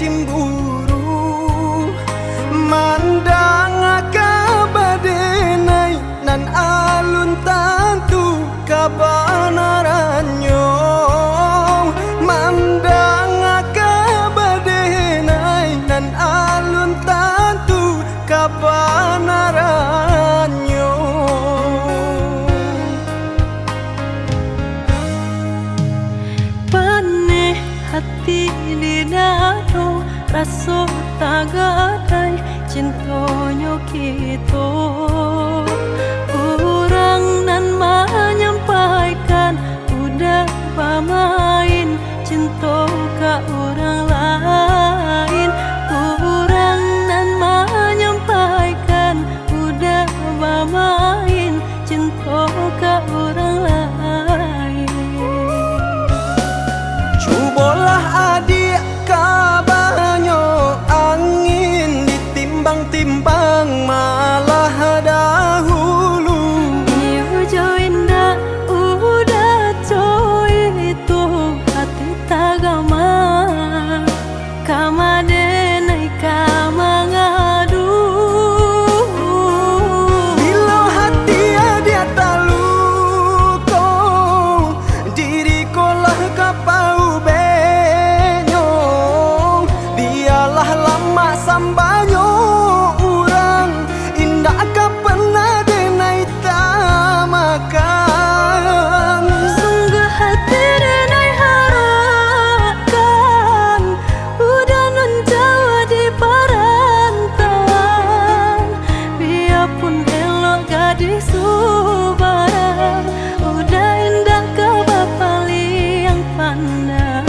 cimburu mandang kabadenai nan alun tantu kabanaranyo mandang kabadenai nan alun tantu kabanaranyo pane hati dinaro raso tagadai cintonyo kito orang nan menyampaikan udah pamain cinta ke orang lain orang nan menyampaikan udah pamain cinta ke orang lain. Cobalah adik kabanyo angin ditimbang-timbang malah dahulu. Iyo joinda udah coy itu hati tagama kama denai kama ngadu. Bila hati dia taluko diriku lah kapau benyo dialah lama sambanyo urang indah ka pernah denai tamakan. Sungguh hati denai harapkan udah nun jawa di perantauan biarpun elok gadis subaran udah indah ke bapali yang pandang.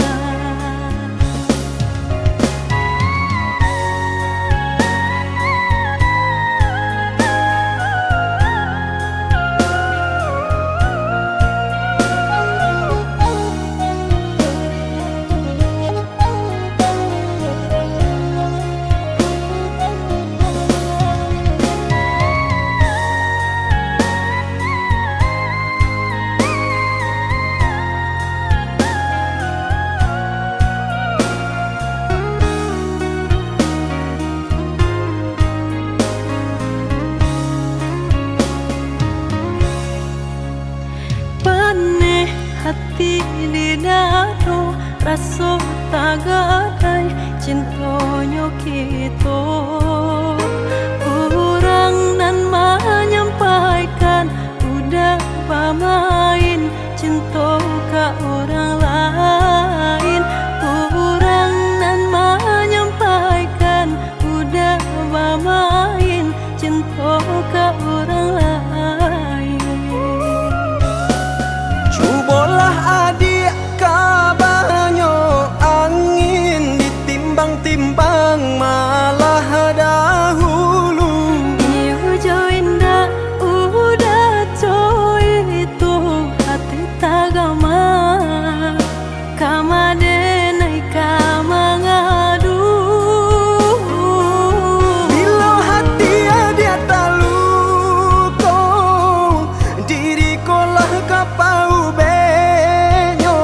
Pane hati dinaro raso tagadai cintonyo kito orang nan menyampaikan udah pamain cinta ke orang lain orang nan menyampaikan udah pamain cinta ke orang lain. Cobalah adik kabanyo angin ditimbang-timbang malah dahulu. Iyo joinda udah coy itu hati tagama kama denai kama ngadu. Bila hati dia taluko diriku lah kapau benyo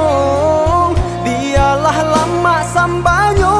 dialah lama sambanyo